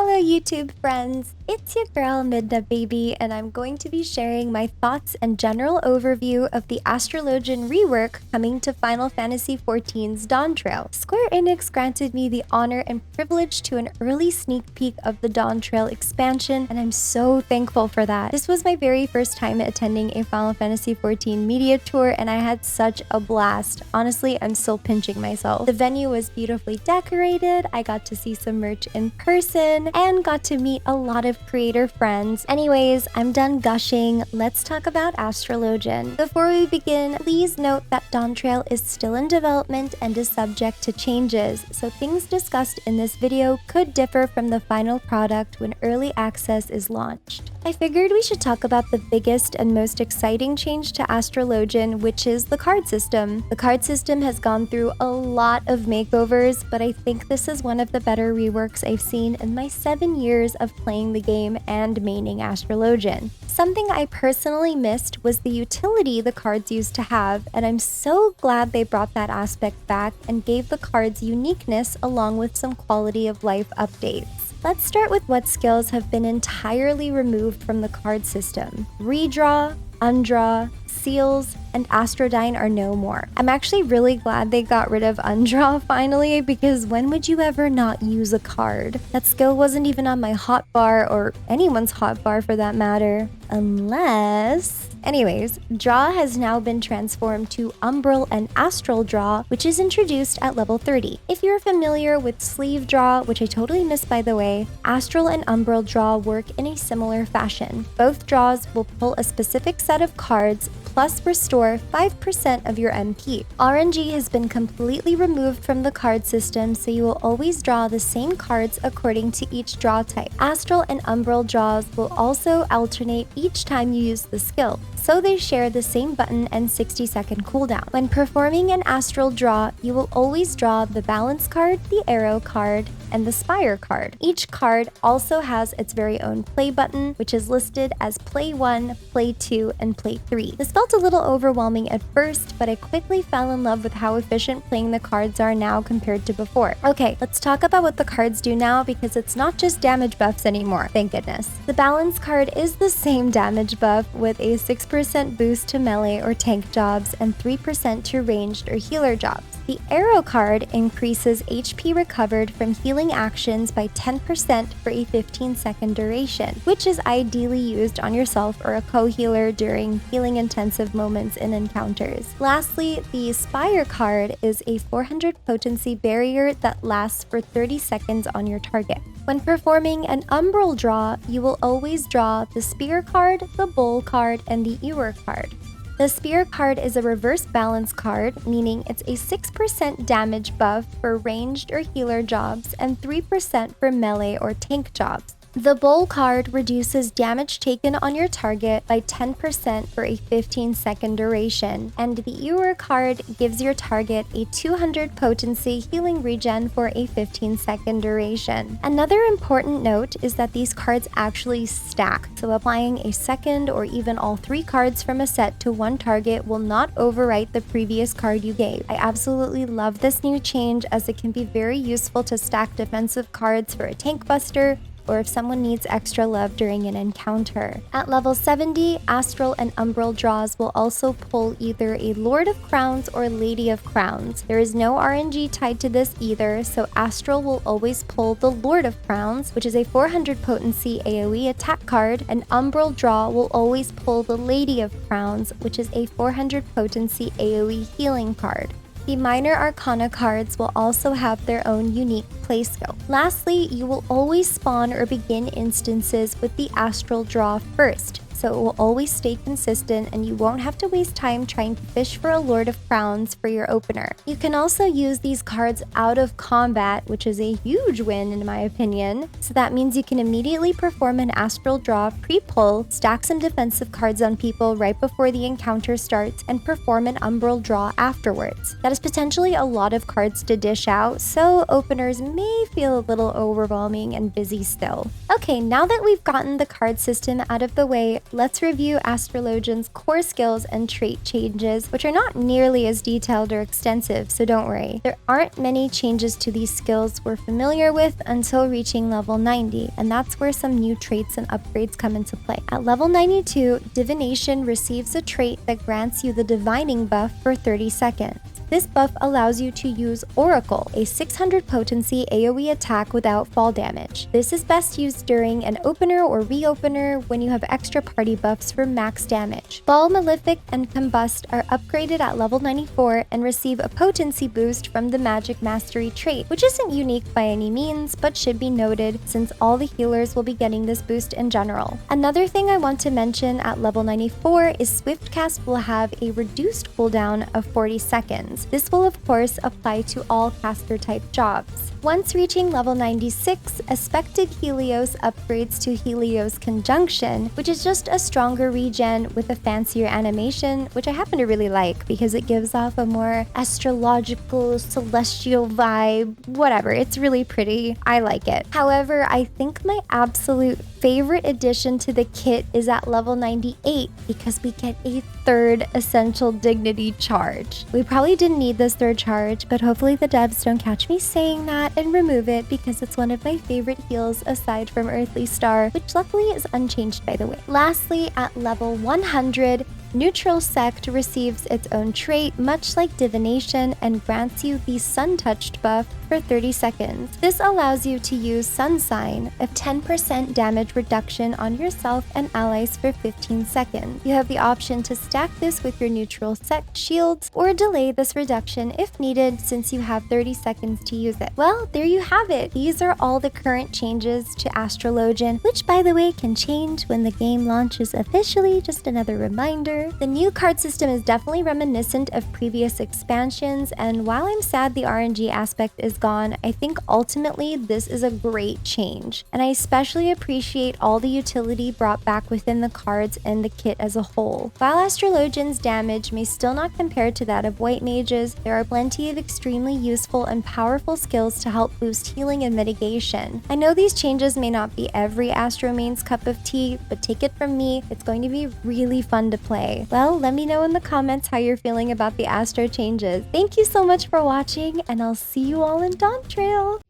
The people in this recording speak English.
Hello YouTube friends, it's your girl Midnababy and I'm going to be sharing my thoughts and general overview of the Astrologian rework coming to Final Fantasy XIV's Dawntrail. Square Enix granted me the honor and privilege to an early sneak peek of the Dawntrail expansion and I'm so thankful for that. This was my very first time attending a Final Fantasy XIV media tour and I had such a blast. Honestly, I'm still pinching myself. The venue was beautifully decorated, I got to see some merch in person, and got to meet a lot of creator friends. Anyways, I'm done gushing. Let's talk about Astrologian. Before we begin, please note that Dawntrail is still in development and is subject to changes, so things discussed in this video could differ from the final product when early access is launched. I figured we should talk about the biggest and most exciting change to Astrologian, which is the card system. The card system has gone through a lot of makeovers, but I think this is one of the better reworks I've seen in my 7 years of playing the game and maining Astrologian. Something I personally missed was the utility the cards used to have, and I'm so glad they brought that aspect back and gave the cards uniqueness along with some quality of life updates. Let's start with what skills have been entirely removed from the card system. Redraw, Undraw, Seals, and Astrodyne are no more. I'm actually really glad they got rid of Undraw finally, because when would you ever not use a card? That skill wasn't even on my hotbar, or anyone's hotbar for that matter. Unless... Anyways, Draw has now been transformed to Umbral and Astral Draw, which is introduced at level 30. If you're familiar with Sleeve Draw, which I totally missed by the way, Astral and Umbral Draw work in a similar fashion. Both draws will pull a specific set of cards, plus restore 5% of your MP. RNG has been completely removed from the card system, so you will always draw the same cards according to each draw type. Astral and Umbral draws will also alternate each time you use the skill, so they share the same button and 60-second cooldown. When performing an Astral draw, you will always draw the Balance card, the Arrow card, and the Spire card. Each card also has its very own play button, which is listed as Play 1, Play 2, and Play 3. This felt a little overwhelming at first, but I quickly fell in love with how efficient playing the cards are now compared to before. Okay, let's talk about what the cards do now, because it's not just damage buffs anymore, thank goodness. The Balance card is the same damage buff with a 6% boost to melee or tank jobs and 3% to ranged or healer jobs. The Arrow card increases HP recovered from healing actions by 10% for a 15-second duration, which is ideally used on yourself or a co-healer during healing-intensive moments in encounters. Lastly, the Spire card is a 400 potency barrier that lasts for 30 seconds on your target. When performing an Umbral draw, you will always draw the Spear card, the Bowl card, and the Ewer card. The Spear card is a reverse balance card, meaning it's a 6% damage buff for ranged or healer jobs and 3% for melee or tank jobs. The Bowl card reduces damage taken on your target by 10% for a 15-second duration, and the Ewer card gives your target a 200 potency healing regen for a 15-second duration. Another important note is that these cards actually stack, so applying a second or even all 3 cards from a set to one target will not overwrite the previous card you gave. I absolutely love this new change, as it can be very useful to stack defensive cards for a tank buster, or if someone needs extra love during an encounter. At level 70, Astral and Umbral draws will also pull either a Lord of Crowns or Lady of Crowns. There is no RNG tied to this either, so Astral will always pull the Lord of Crowns, which is a 400 potency AoE attack card, and Umbral draw will always pull the Lady of Crowns, which is a 400 potency AoE healing card. The Minor Arcana cards will also have their own unique play skill. Lastly, you will always spawn or begin instances with the Astral draw first, so it will always stay consistent and you won't have to waste time trying to fish for a Lord of Crowns for your opener. You can also use these cards out of combat, which is a huge win in my opinion. So that means you can immediately perform an Astral draw pre-pull, stack some defensive cards on people right before the encounter starts, and perform an Umbral draw afterwards. That is potentially a lot of cards to dish out, so openers may feel a little overwhelming and busy still. Okay, now that we've gotten the card system out of the way, let's review Astrologian's core skills and trait changes, which are not nearly as detailed or extensive, so don't worry. There aren't many changes to these skills we're familiar with until reaching level 90, and that's where some new traits and upgrades come into play. At level 92, Divination receives a trait that grants you the Divining buff for 30 seconds. This buff allows you to use Oracle, a 600 potency AoE attack without fall damage. This is best used during an opener or reopener when you have extra party buffs for max damage. Ball, Malefic, and Combust are upgraded at level 94 and receive a potency boost from the Magic Mastery trait, which isn't unique by any means, but should be noted since all the healers will be getting this boost in general. Another thing I want to mention at level 94 is Swiftcast will have a reduced cooldown of 40 seconds. This will of course apply to all caster type jobs. Once reaching level 96, Aspected Helios upgrades to Helios Conjunction, which is just a stronger regen with a fancier animation, which I happen to really like because it gives off a more astrological, celestial vibe, whatever. It's really pretty. I like it. However, I think my absolute favorite addition to the kit is at level 98 because we get a third Essential Dignity charge. We probably didn't need this third charge, but hopefully the devs don't catch me saying that and remove it because it's one of my favorite heals aside from Earthly Star, which luckily is unchanged by the way. Lastly, at level 100, Neutral Sect receives its own trait, much like Divination, and grants you the Sun Touched buff for 30 seconds. This allows you to use Sun Sign, a 10% damage reduction on yourself and allies for 15 seconds. You have the option to stack this with your Neutral Sect shields, or delay this reduction if needed since you have 30 seconds to use it. Well, there you have it. These are all the current changes to Astrologian, which by the way can change when the game launches officially, just another reminder. The new card system is definitely reminiscent of previous expansions, and while I'm sad the RNG aspect is gone, I think ultimately this is a great change. And I especially appreciate all the utility brought back within the cards and the kit as a whole. While Astrologian's damage may still not compare to that of White Mages, there are plenty of extremely useful and powerful skills to help boost healing and mitigation. I know these changes may not be every Astro main's cup of tea, but take it from me, it's going to be really fun to play. Well, let me know in the comments how you're feeling about the Astro changes. Thank you so much for watching, and I'll see you all in Dawntrail!